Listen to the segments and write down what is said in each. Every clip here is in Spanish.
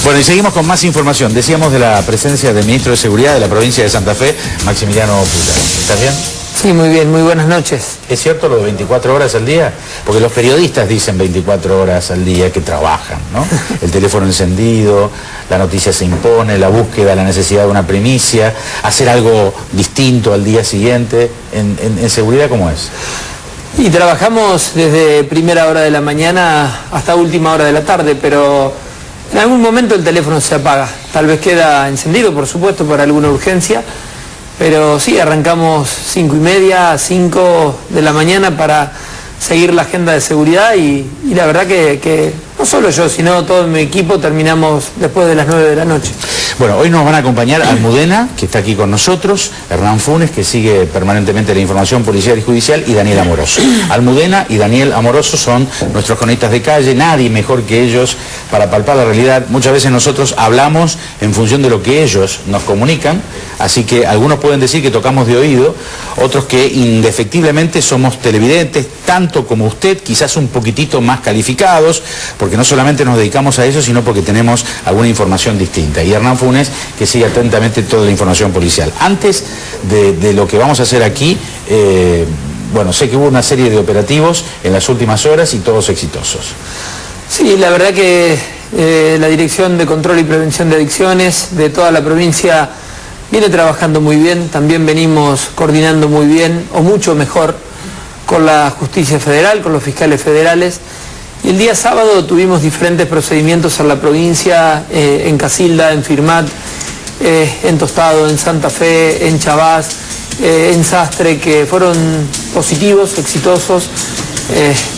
Bueno, y seguimos con más información. Decíamos de la presencia del ministro de Seguridad de la provincia de Santa Fe, Maximiliano Putaro. ¿Estás bien? Sí, muy bien, muy buenas noches. ¿Es cierto lo de 24 horas al día? Porque los periodistas dicen 24 horas al día que trabajan, ¿no? El teléfono encendido, la noticia se impone, la búsqueda, la necesidad de una primicia, hacer algo distinto al día siguiente. ¿En seguridad cómo es? Y trabajamos desde primera hora de la mañana hasta última hora de la tarde, pero en algún momento el teléfono se apaga. Tal vez queda encendido, por supuesto, por alguna urgencia, pero sí, arrancamos 5:30, 5 de la mañana para seguir la agenda de seguridad y la verdad que no solo yo, sino todo mi equipo terminamos después de las 9 de la noche. Bueno, hoy nos van a acompañar Almudena, que está aquí con nosotros, Hernán Funes, que sigue permanentemente la información policial y judicial, y Daniel Amoroso. Almudena y Daniel Amoroso son nuestros cronistas de calle, nadie mejor que ellos para palpar la realidad. Muchas veces nosotros hablamos en función de lo que ellos nos comunican, así que algunos pueden decir que tocamos de oído, otros que indefectiblemente somos televidentes, tanto como usted, quizás un poquitito más calificados, porque no solamente nos dedicamos a eso, sino porque tenemos alguna información distinta. Y Hernán Funes, que sigue atentamente toda la información policial. Antes de lo que vamos a hacer aquí, bueno, sé que hubo una serie de operativos en las últimas horas y todos exitosos. Sí, la verdad que la Dirección de Control y Prevención de Adicciones de toda la provincia viene trabajando muy bien, también venimos coordinando muy bien, o mucho mejor, con la Justicia Federal, con los fiscales federales. Y el día sábado tuvimos diferentes procedimientos en la provincia, en Casilda, en Firmat, en Tostado, en Santa Fe, en Chabás, en Sastre, que fueron positivos, exitosos.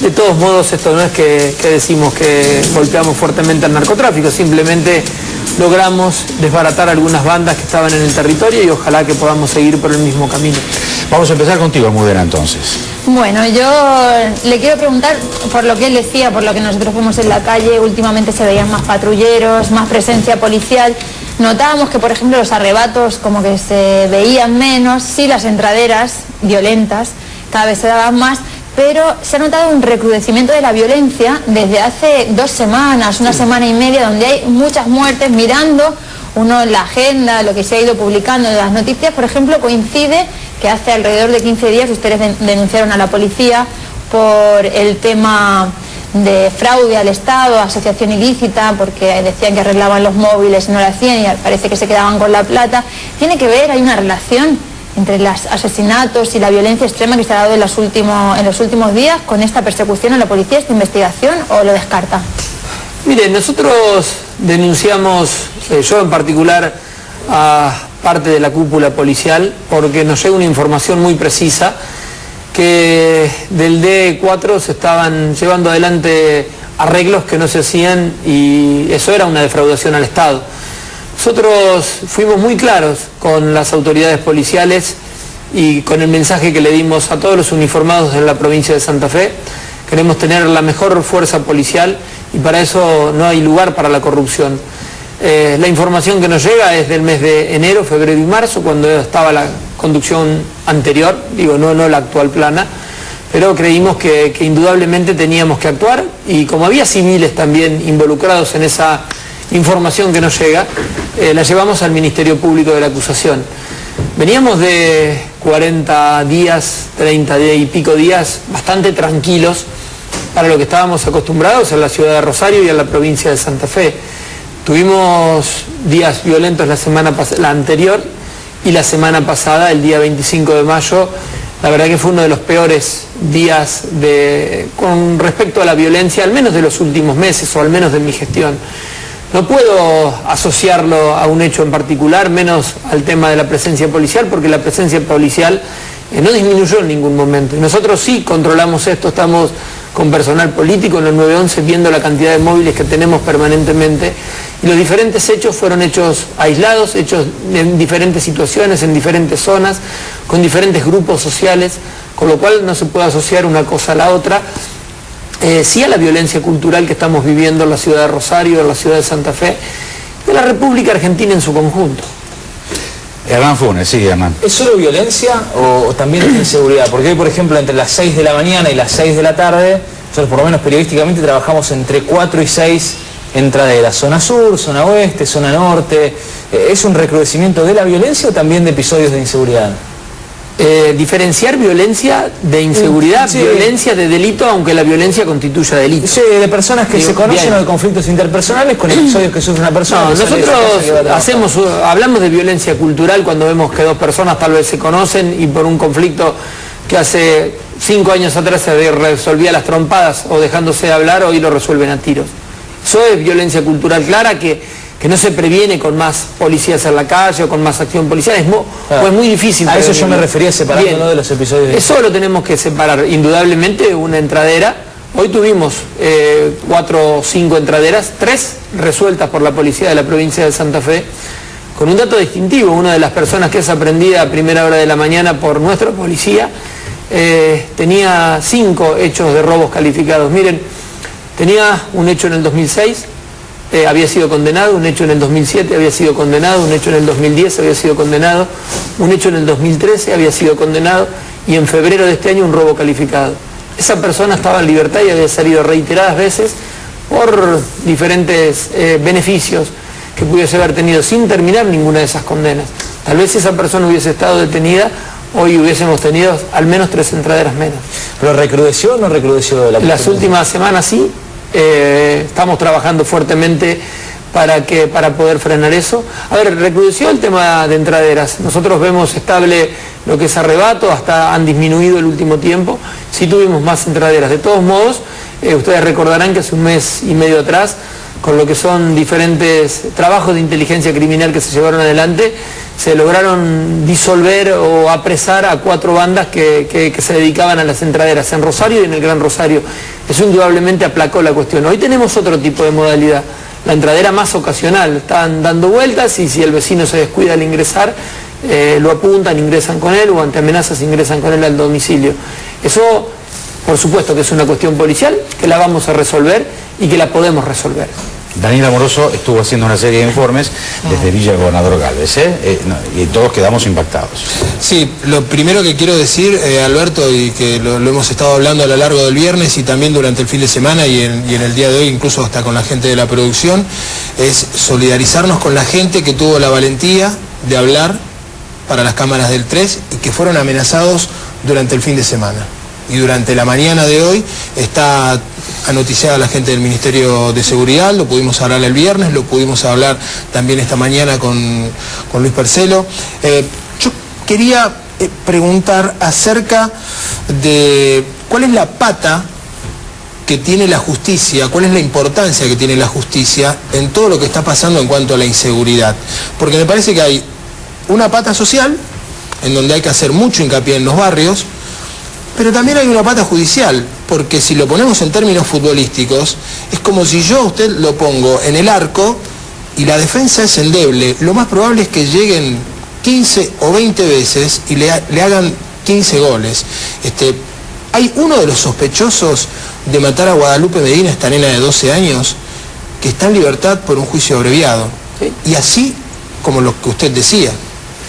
De todos modos, esto no es que decimos que golpeamos fuertemente al narcotráfico, simplemente logramos desbaratar algunas bandas que estaban en el territorio y ojalá que podamos seguir por el mismo camino. Vamos a empezar contigo, Almudena, entonces. Bueno, yo le quiero preguntar por lo que él decía, por lo que nosotros vemos en la calle, últimamente se veían más patrulleros, más presencia policial. Notábamos que, por ejemplo, los arrebatos como que se veían menos, sí las entraderas violentas cada vez se daban más, pero se ha notado un recrudecimiento de la violencia desde hace 2 semanas, una semana y media, donde hay muchas muertes. Mirando uno en la agenda, lo que se ha ido publicando en las noticias, por ejemplo, coincide que hace alrededor de 15 días ustedes denunciaron a la policía por el tema de fraude al Estado, asociación ilícita, porque decían que arreglaban los móviles y no lo hacían y parece que se quedaban con la plata. ¿Tiene que ver, hay una relación entre los asesinatos y la violencia extrema que se ha dado en los últimos días con esta persecución a la policía, esta investigación, o lo descarta? Mire, nosotros denunciamos, yo en particular, a parte de la cúpula policial, porque nos llega una información muy precisa que del D4 se estaban llevando adelante arreglos que no se hacían y eso era una defraudación al Estado. Nosotros fuimos muy claros con las autoridades policiales y con el mensaje que le dimos a todos los uniformados en la provincia de Santa Fe. Queremos tener la mejor fuerza policial y para eso no hay lugar para la corrupción. La información que nos llega es del mes de enero, febrero y marzo, cuando estaba la conducción anterior, digo, no la actual plana, pero creímos que indudablemente teníamos que actuar y como había civiles también involucrados en esa información que nos llega, la llevamos al Ministerio Público de la acusación. Veníamos de 40 días, 30 y pico días, bastante tranquilos para lo que estábamos acostumbrados en la ciudad de Rosario y en la provincia de Santa Fe. Tuvimos días violentos la anterior y la semana pasada, el día 25 de mayo, la verdad que fue uno de los peores días con respecto a la violencia, al menos de los últimos meses o al menos de mi gestión. No puedo asociarlo a un hecho en particular, menos al tema de la presencia policial, porque la presencia policial no disminuyó en ningún momento. Y nosotros sí controlamos esto, estamos con personal político en el 911 viendo la cantidad de móviles que tenemos permanentemente y los diferentes hechos fueron hechos aislados, hechos en diferentes situaciones, en diferentes zonas, con diferentes grupos sociales, con lo cual no se puede asociar una cosa a la otra. Sí a la violencia cultural que estamos viviendo en la ciudad de Rosario, en la ciudad de Santa Fe, y en la República Argentina en su conjunto. Hernán Funes, sí, Hernán. ¿Es solo violencia o también es inseguridad? Porque hoy, por ejemplo, entre las 6 de la mañana y las 6 de la tarde, nosotros por lo menos periodísticamente trabajamos entre 4 y 6 entraderas, zona sur, zona oeste, zona norte. ¿Es un recrudecimiento de la violencia o también de episodios de inseguridad? Diferenciar violencia de inseguridad, sí. Violencia de delito, aunque la violencia constituya delito. Sí, de personas que se conocen bien. o de conflictos interpersonales con episodios que sufre una persona. No, nosotros hablamos de violencia cultural cuando vemos que dos personas tal vez se conocen y por un conflicto que hace 5 años atrás se resolvía las trompadas o dejándose de hablar, hoy lo resuelven a tiros. Eso es violencia cultural clara que no se previene con más policías en la calle o con más acción policial, es muy difícil. A eso yo me refería separándolo de los episodios. Eso lo tenemos que separar, indudablemente una entradera. Hoy tuvimos 4 o 5 entraderas, 3 resueltas por la policía de la provincia de Santa Fe, con un dato distintivo. Una de las personas que es aprendida a primera hora de la mañana por nuestra policía tenía 5 hechos de robos calificados. Miren, tenía un hecho en el 2006, había sido condenado, un hecho en el 2007 había sido condenado, un hecho en el 2010 había sido condenado, un hecho en el 2013 había sido condenado y en febrero de este año un robo calificado. Esa persona estaba en libertad y había salido reiteradas veces por diferentes beneficios que pudiese haber tenido sin terminar ninguna de esas condenas. Tal vez si esa persona hubiese estado detenida, hoy hubiésemos tenido al menos 3 entraderas menos. ¿Pero recrudeció o no recrudeció de la Las últimas semanas sí. Estamos trabajando fuertemente para poder frenar eso. A ver, recrudeció el tema de entraderas. Nosotros vemos estable lo que es arrebato, hasta han disminuido el último tiempo. Sí tuvimos más entraderas. De todos modos, ustedes recordarán que hace un mes y medio atrás, con lo que son diferentes trabajos de inteligencia criminal que se llevaron adelante, se lograron disolver o apresar a 4 bandas que se dedicaban a las entraderas en Rosario y en el Gran Rosario. Eso indudablemente aplacó la cuestión. Hoy tenemos otro tipo de modalidad, la entradera más ocasional. Están dando vueltas y si el vecino se descuida al ingresar, lo apuntan, ingresan con él o ante amenazas ingresan con él al domicilio. Eso, por supuesto que es una cuestión policial, que la vamos a resolver y que la podemos resolver. Daniel Amoroso estuvo haciendo una serie de informes desde Villa Gobernador Galvez, y todos quedamos impactados. Sí, lo primero que quiero decir, Alberto, y que lo hemos estado hablando a lo largo del viernes y también durante el fin de semana y en el día de hoy, incluso hasta con la gente de la producción, es solidarizarnos con la gente que tuvo la valentía de hablar para las cámaras del 3 y que fueron amenazados durante el fin de semana. Y durante la mañana de hoy está anoticiada la gente del Ministerio de Seguridad, lo pudimos hablar el viernes, lo pudimos hablar también esta mañana con Luis Percelo. Yo quería preguntar acerca de cuál es la pata que tiene la justicia, cuál es la importancia que tiene la justicia en todo lo que está pasando en cuanto a la inseguridad. Porque me parece que hay una pata social, en donde hay que hacer mucho hincapié en los barrios, pero también hay una pata judicial, porque si lo ponemos en términos futbolísticos, es como si yo a usted lo pongo en el arco y la defensa es endeble. Lo más probable es que lleguen 15 o 20 veces y le hagan 15 goles. Hay uno de los sospechosos de matar a Guadalupe Medina, esta nena de 12 años, que está en libertad por un juicio abreviado. Sí. Y así como lo que usted decía.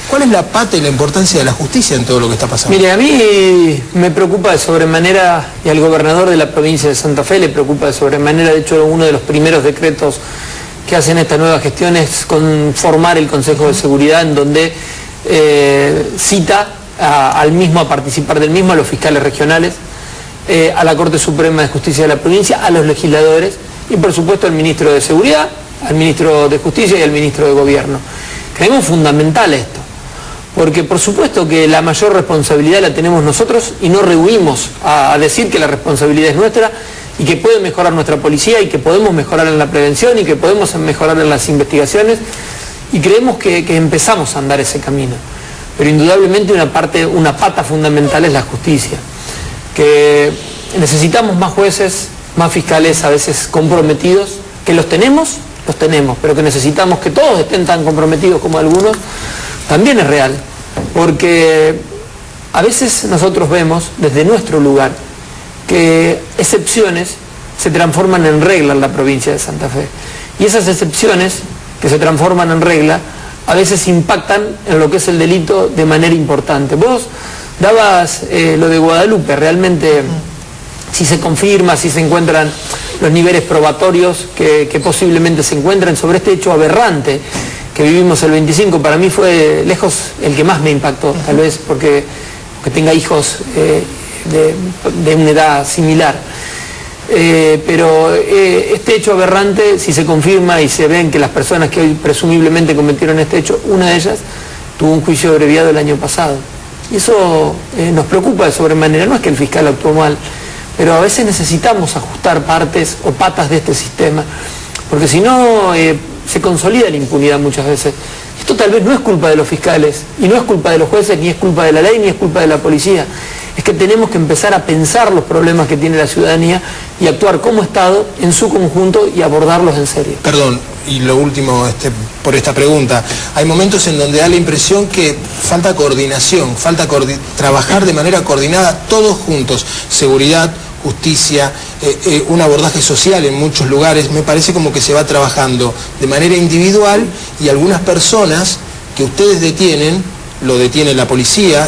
¿Cuál es la pata y la importancia de la justicia en todo lo que está pasando? Mire, a mí me preocupa de sobremanera, y al gobernador de la provincia de Santa Fe le preocupa de sobremanera. De hecho, uno de los primeros decretos que hacen esta nueva gestión es conformar el Consejo de Seguridad, en donde cita al mismo, a participar del mismo, a los fiscales regionales, a la Corte Suprema de Justicia de la provincia, a los legisladores y por supuesto al ministro de Seguridad, al ministro de Justicia y al ministro de Gobierno. Creemos fundamental esto, porque por supuesto que la mayor responsabilidad la tenemos nosotros y no rehuimos a decir que la responsabilidad es nuestra y que puede mejorar nuestra policía y que podemos mejorar en la prevención y que podemos mejorar en las investigaciones, y creemos que empezamos a andar ese camino. Pero indudablemente una pata fundamental es la justicia, que necesitamos más jueces, más fiscales a veces comprometidos, que los tenemos, pero que necesitamos que todos estén tan comprometidos como algunos, también es real, porque a veces nosotros vemos desde nuestro lugar que excepciones se transforman en regla en la provincia de Santa Fe, y esas excepciones que se transforman en regla a veces impactan en lo que es el delito de manera importante. Vos dabas lo de Guadalupe, realmente si se confirma, si se encuentran los niveles probatorios que posiblemente se encuentren sobre este hecho aberrante que vivimos el 25. Para mí fue lejos el que más me impactó, tal vez porque tenga hijos de una edad similar. Pero este hecho aberrante, si se confirma y se ven que las personas que hoy presumiblemente cometieron este hecho, una de ellas tuvo un juicio abreviado el año pasado. Y eso nos preocupa de sobremanera. No es que el fiscal actuó mal, pero a veces necesitamos ajustar partes o patas de este sistema, porque si no se consolida la impunidad muchas veces. Esto tal vez no es culpa de los fiscales, y no es culpa de los jueces, ni es culpa de la ley, ni es culpa de la policía. Es que tenemos que empezar a pensar los problemas que tiene la ciudadanía y actuar como Estado en su conjunto y abordarlos en serio. Perdón, y lo último por esta pregunta. Hay momentos en donde da la impresión que falta coordinación, falta trabajar de manera coordinada todos juntos. Seguridad, justicia, un abordaje social en muchos lugares. Me parece como que se va trabajando de manera individual y algunas personas que ustedes detienen, lo detiene la policía,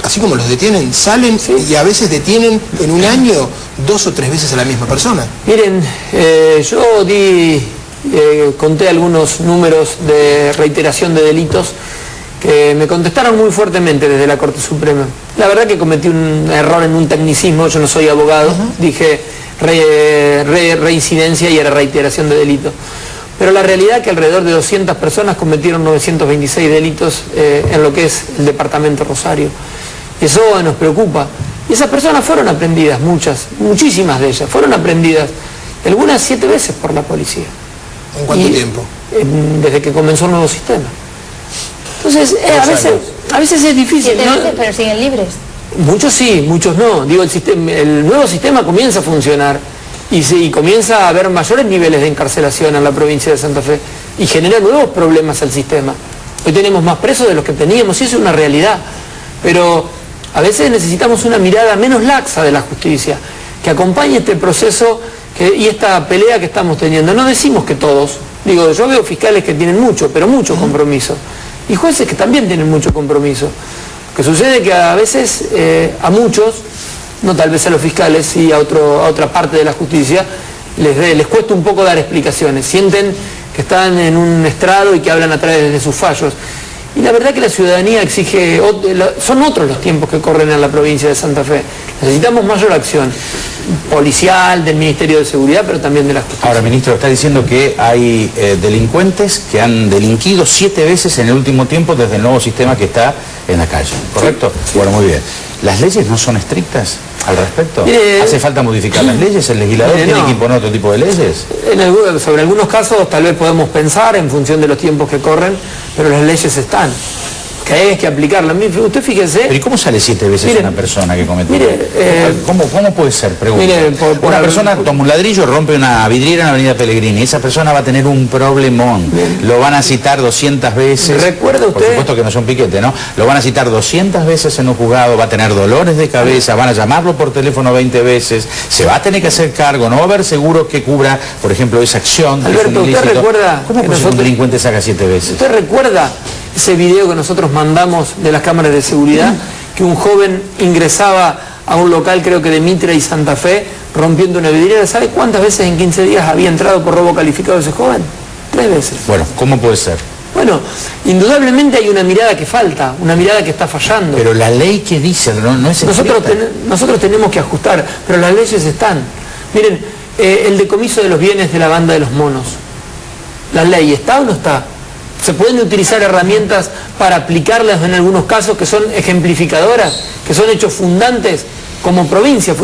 así como los detienen, salen y a veces detienen en un año 2 o 3 veces a la misma persona. Miren, yo conté algunos números de reiteración de delitos que me contestaron muy fuertemente desde la Corte Suprema. La verdad que cometí un error en un tecnicismo, yo no soy abogado, dije reincidencia y era reiteración de delitos. Pero la realidad es que alrededor de 200 personas cometieron 926 delitos en lo que es el departamento Rosario. Eso nos preocupa. Y esas personas fueron aprendidas, muchísimas de ellas, fueron aprendidas, algunas 7 veces por la policía. ¿En cuánto tiempo? Desde que comenzó el nuevo sistema. Entonces, a veces es difícil. 7 veces, pero siguen libres. Muchos sí, muchos no. Digo, el nuevo sistema comienza a funcionar y comienza a haber mayores niveles de encarcelación en la provincia de Santa Fe y genera nuevos problemas al sistema. Hoy tenemos más presos de los que teníamos y eso es una realidad. Pero a veces necesitamos una mirada menos laxa de la justicia, que acompañe este proceso y esta pelea que estamos teniendo. No decimos que todos, digo, yo veo fiscales que tienen mucho, pero mucho compromiso, y jueces que también tienen mucho compromiso. Lo que sucede es que a veces a muchos, no tal vez a los fiscales, y a otra parte de la justicia, les cuesta un poco dar explicaciones, sienten que están en un estrado y que hablan a través de sus fallos. Y la verdad que la ciudadanía exige, son otros los tiempos que corren en la provincia de Santa Fe. Necesitamos mayor acción policial, del Ministerio de Seguridad, pero también de la justicia. Ahora, ministro, está diciendo que hay delincuentes que han delinquido 7 veces en el último tiempo desde el nuevo sistema que está en la calle, ¿correcto? Sí. Bueno, muy bien. ¿Las leyes no son estrictas al respecto? ¿Hace falta modificar las leyes? ¿El legislador tiene que imponer otro tipo de leyes? Sobre algunos casos tal vez podemos pensar en función de los tiempos que corren, pero las leyes están. Que hay que aplicarlas. Usted fíjese... ¿Pero y cómo sale 7 veces una persona que comete? ¿Cómo puede ser? Pregunta. Una persona toma un ladrillo, rompe una vidriera en la avenida Pellegrini. Esa persona va a tener un problemón. Lo van a citar 200 veces. ¿Recuerda usted? Por supuesto que no son piquete, ¿no? Lo van a citar 200 veces en un juzgado, va a tener dolores de cabeza, van a llamarlo por teléfono 20 veces, se va a tener que hacer cargo, no va a haber seguro que cubra, por ejemplo, esa acción. Alberto, ¿usted recuerda? ¿Cómo puede ser un delincuente saca 7 veces? ¿Usted recuerda ese video que nosotros mandamos de las cámaras de seguridad, que un joven ingresaba a un local, creo que de Mitre y Santa Fe, rompiendo una vidriera? ¿Sabe cuántas veces en 15 días había entrado por robo calificado ese joven? 3 veces. Bueno, ¿cómo puede ser? Bueno, indudablemente hay una mirada que falta, una mirada que está fallando. Pero la ley que dice, no es nosotros tenemos que ajustar, pero las leyes están. Miren, el decomiso de los bienes de la banda de los monos, ¿la ley está o no está? Se pueden utilizar herramientas para aplicarlas en algunos casos que son ejemplificadoras, que son hechos fundantes. Como provincia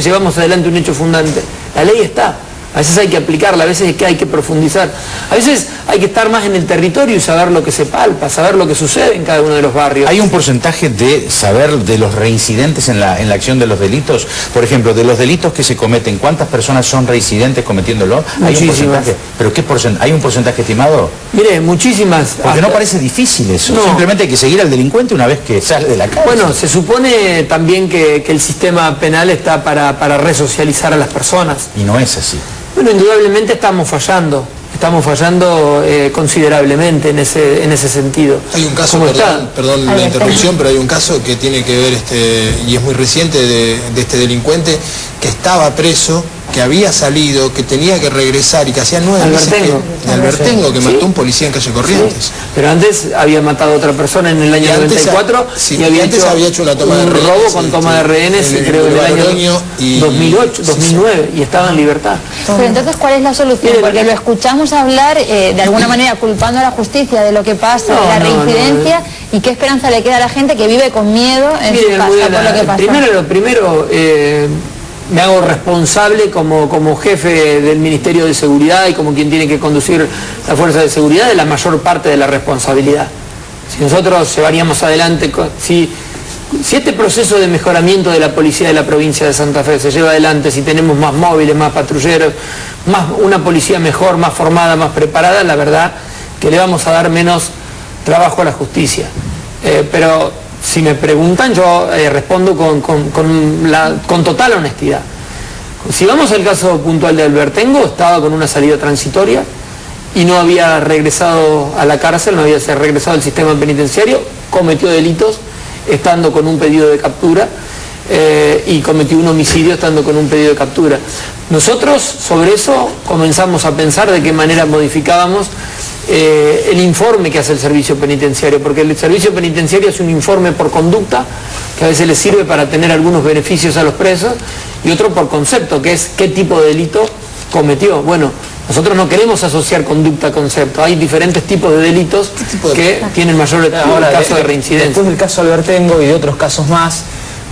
llevamos adelante un hecho fundante. La ley está. A veces hay que aplicarla, a veces hay que profundizar. A veces hay que estar más en el territorio y saber lo que se palpa, saber lo que sucede en cada uno de los barrios. ¿Hay un porcentaje de saber de los reincidentes en la acción de los delitos? Por ejemplo, de los delitos que se cometen, ¿cuántas personas son reincidentes cometiéndolo? ¿Hay un porcentaje? ¿Pero qué porcentaje? ¿Hay un porcentaje estimado? Mire, muchísimas. Porque no parece difícil eso. No. Simplemente hay que seguir al delincuente una vez que sale de la cárcel. Bueno, se supone también que el sistema penal está para resocializar a las personas. Y no es así. Bueno, indudablemente estamos fallando considerablemente en ese sentido. Hay un caso, perdón la interrupción, pero hay un caso que tiene que ver, y es muy reciente, de este delincuente que estaba preso que había salido, que tenía que regresar y que hacía 9 meses de Albertengo, que mató un policía en calle Corrientes. Sí. Pero antes había matado a otra persona en el año 94 y había hecho una toma de rehenes, un robo con toma de rehenes, creo en el año 2008, 2009, y estaba en libertad. Pero entonces, ¿cuál es la solución? Porque lo escuchamos hablar de alguna manera culpando a la justicia de lo que pasa, de la reincidencia, y qué esperanza le queda a la gente que vive con miedo en su casa por lo que pasó. Primero me hago responsable como jefe del Ministerio de Seguridad y como quien tiene que conducir la fuerza de seguridad de la mayor parte de la responsabilidad. Si nosotros llevaríamos adelante, si este proceso de mejoramiento de la policía de la provincia de Santa Fe se lleva adelante, si tenemos más móviles, más patrulleros, una policía mejor, más formada, más preparada, la verdad que le vamos a dar menos trabajo a la justicia. Pero si me preguntan, yo respondo con total honestidad. Si vamos al caso puntual de Albertengo, estaba con una salida transitoria y no había regresado a la cárcel, no había regresado al sistema penitenciario, cometió delitos estando con un pedido de captura y cometió un homicidio estando con un pedido de captura. Nosotros sobre eso comenzamos a pensar de qué manera modificábamos el informe que hace el servicio penitenciario, porque el servicio penitenciario es un informe por conducta que a veces le sirve para tener algunos beneficios a los presos y otro por concepto, que es qué tipo de delito cometió. Bueno, nosotros no queremos asociar conducta a concepto, hay diferentes tipos de delitos que tienen mayor caso de reincidencia. Después del caso Albertengo y de otros casos más,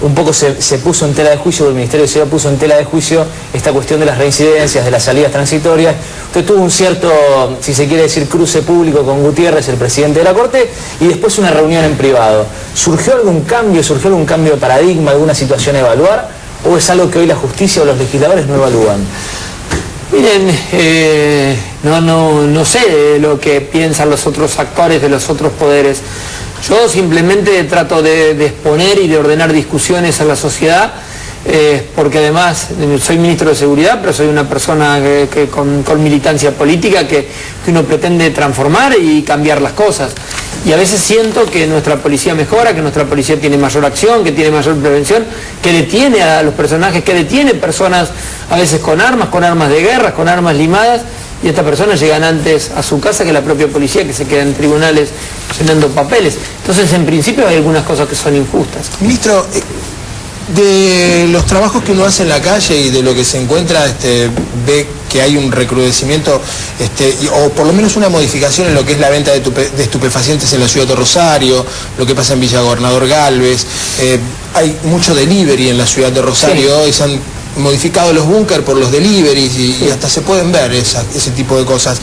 un poco se puso en tela de juicio, el Ministerio de Seguridad puso en tela de juicio esta cuestión de las reincidencias, de las salidas transitorias. Usted tuvo un cierto, si se quiere decir, cruce público con Gutiérrez, el presidente de la Corte, y después una reunión en privado. ¿Surgió algún cambio de paradigma, alguna situación a evaluar, o es algo que hoy la justicia o los legisladores no evalúan? Miren, no sé lo que piensan los otros actores de los otros poderes. Yo simplemente trato de exponer y de ordenar discusiones a la sociedad, porque además soy ministro de Seguridad, pero soy una persona con militancia política que uno pretende transformar y cambiar las cosas. Y a veces siento que nuestra policía mejora, que nuestra policía tiene mayor acción, que tiene mayor prevención, que detiene a los personajes, que detiene personas a veces con armas de guerra, con armas limadas, y estas personas llegan antes a su casa que la propia policía, que se queda en tribunales llenando papeles. Entonces, en principio hay algunas cosas que son injustas. Ministro, de los trabajos que uno hace en la calle y de lo que se encuentra, ve que hay un recrudecimiento, o por lo menos una modificación en lo que es la venta de estupefacientes en la ciudad de Rosario, lo que pasa en Villa Gobernador Galvez. Hay mucho delivery en la ciudad de Rosario, y se han modificado los búnker por los deliveries y hasta se pueden ver ese tipo de cosas.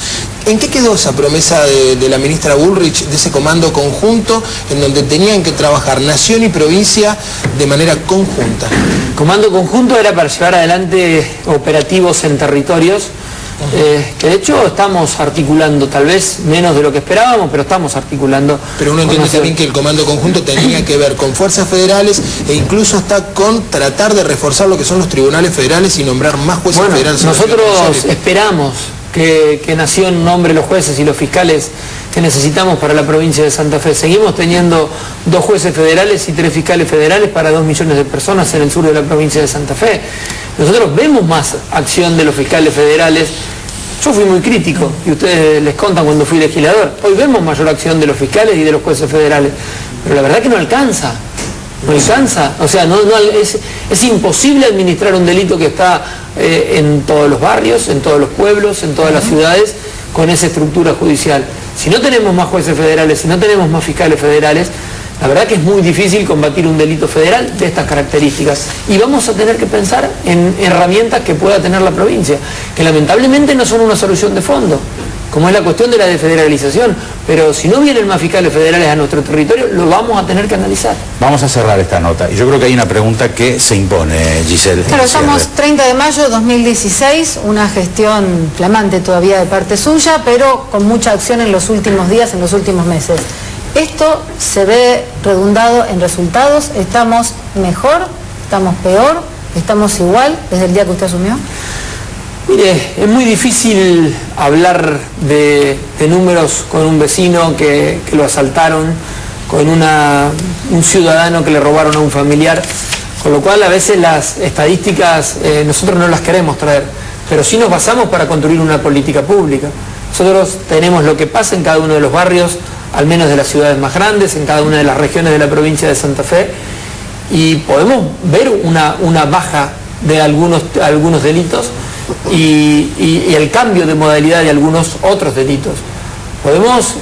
¿En qué quedó esa promesa de la ministra Bullrich, de ese comando conjunto en donde tenían que trabajar nación y provincia de manera conjunta? Comando conjunto era para llevar adelante operativos en territorios, que de hecho estamos articulando, tal vez menos de lo que esperábamos, pero estamos articulando. Pero uno entiende también que el comando conjunto tenía que ver con fuerzas federales e incluso hasta con tratar de reforzar lo que son los tribunales federales y nombrar más jueces federales. Nosotros esperamos que Nación nombre los jueces y los fiscales que necesitamos para la provincia de Santa Fe. Seguimos teniendo 2 jueces federales y 3 fiscales federales para 2 millones de personas en el sur de la provincia de Santa Fe. Nosotros vemos más acción de los fiscales federales. Yo fui muy crítico, y ustedes les contan cuando fui legislador. Hoy vemos mayor acción de los fiscales y de los jueces federales, pero la verdad que no alcanza. No alcanza. O sea, es imposible administrar un delito que está en todos los barrios, en todos los pueblos, en todas las ciudades, con esa estructura judicial. Si no tenemos más jueces federales, si no tenemos más fiscales federales, la verdad que es muy difícil combatir un delito federal de estas características. Y vamos a tener que pensar en herramientas que pueda tener la provincia, que lamentablemente no son una solución de fondo, como es la cuestión de la desfederalización. Pero si no vienen más fiscales federales a nuestro territorio, lo vamos a tener que analizar. Vamos a cerrar esta nota. Y yo creo que hay una pregunta que se impone, Giselle. Claro, estamos 30 de mayo de 2016, una gestión flamante todavía de parte suya, pero con mucha acción en los últimos días, en los últimos meses. Esto se ve redundado en resultados. ¿Estamos mejor? ¿Estamos peor? ¿Estamos igual desde el día que usted asumió? Mire, es muy difícil hablar de números con un vecino que lo asaltaron, con un ciudadano que le robaron a un familiar, Con lo cual a veces las estadísticas nosotros no las queremos traer, pero sí nos basamos para construir una política pública. Nosotros tenemos lo que pasa en cada uno de los barrios, al menos de las ciudades más grandes, en cada una de las regiones de la provincia de Santa Fe, y podemos ver una baja de algunos delitos y el cambio de modalidad de algunos otros delitos. Podemos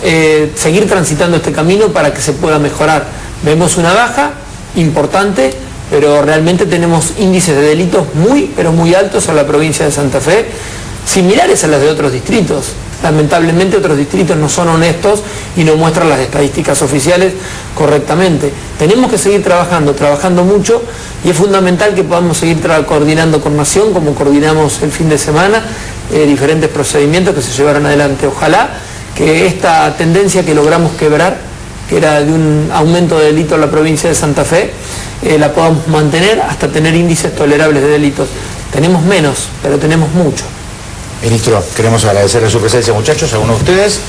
seguir transitando este camino para que se pueda mejorar. Vemos una baja importante, pero realmente tenemos índices de delitos pero muy altos en la provincia de Santa Fe, similares a los de otros distritos. Lamentablemente otros distritos no son honestos y no muestran las estadísticas oficiales correctamente. Tenemos que seguir trabajando mucho, y es fundamental que podamos seguir coordinando con Nación, como coordinamos el fin de semana, diferentes procedimientos que se llevaron adelante. Ojalá que esta tendencia que logramos quebrar, que era de un aumento de delito en la provincia de Santa Fe, la podamos mantener hasta tener índices tolerables de delitos. Tenemos menos, pero tenemos mucho. Ministro, queremos agradecerle su presencia, muchachos, a uno de ustedes.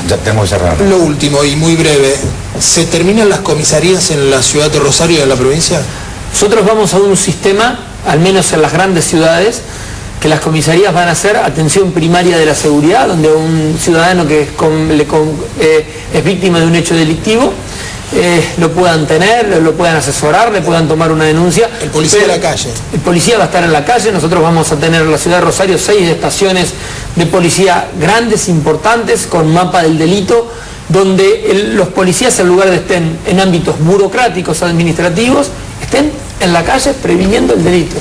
Ya tenemos que cerrar. Lo último y muy breve, ¿se terminan las comisarías en la ciudad de Rosario y en la provincia? Nosotros vamos a un sistema, al menos en las grandes ciudades, que las comisarías van a hacer atención primaria de la seguridad, donde un ciudadano que es víctima de un hecho delictivo, lo puedan tener, lo puedan asesorar, le puedan tomar una denuncia. El policía de la calle. El policía va a estar en la calle. Nosotros vamos a tener en la ciudad de Rosario 6 estaciones de policía grandes, importantes, con mapa del delito, donde los policías, en lugar de estén en ámbitos burocráticos, administrativos, estén en la calle previniendo el delito.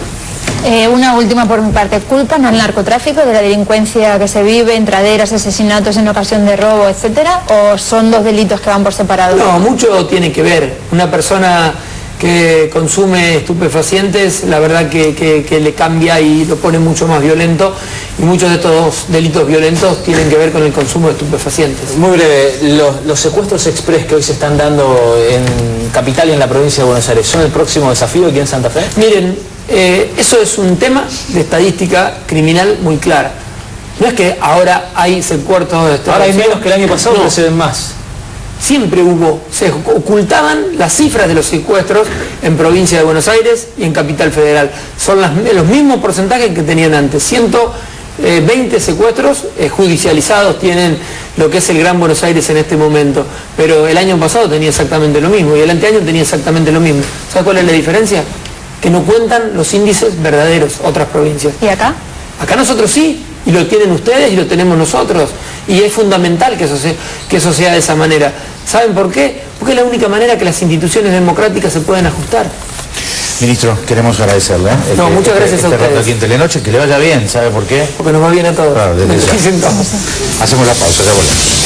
Una última por mi parte. ¿Culpan al narcotráfico de la delincuencia que se vive, entraderas, asesinatos en ocasión de robo, etcétera? ¿O son dos delitos que van por separado? No, mucho tiene que ver. Una persona que consume estupefacientes, la verdad que le cambia y lo pone mucho más violento, y muchos de estos delitos violentos tienen que ver con el consumo de estupefacientes. Muy breve, los secuestros express que hoy se están dando en Capital y en la provincia de Buenos Aires, ¿son el próximo desafío aquí en Santa Fe? Miren, eso es un tema de estadística criminal muy clara. No es que ahora hay secuestros... Ahora hay menos que el año pasado, pero se ven más. Siempre se ocultaban las cifras de los secuestros en provincia de Buenos Aires y en Capital Federal. Son los mismos porcentajes que tenían antes. 120 secuestros judicializados tienen lo que es el Gran Buenos Aires en este momento. Pero el año pasado tenía exactamente lo mismo y el anteaño tenía exactamente lo mismo. ¿Sabes cuál es la diferencia? Que no cuentan los índices verdaderos otras provincias. ¿Y acá? Acá nosotros sí, y lo tienen ustedes y lo tenemos nosotros. Y es fundamental que eso sea de esa manera. ¿Saben por qué? Porque es la única manera que las instituciones democráticas se pueden ajustar. Ministro, queremos agradecerle. No, muchas gracias a ustedes. Rato aquí en Telenoche, que le vaya bien, ¿sabe por qué? Porque nos va bien a todos. Claro, Me lo dicen todos. Hacemos la pausa, ya volvemos.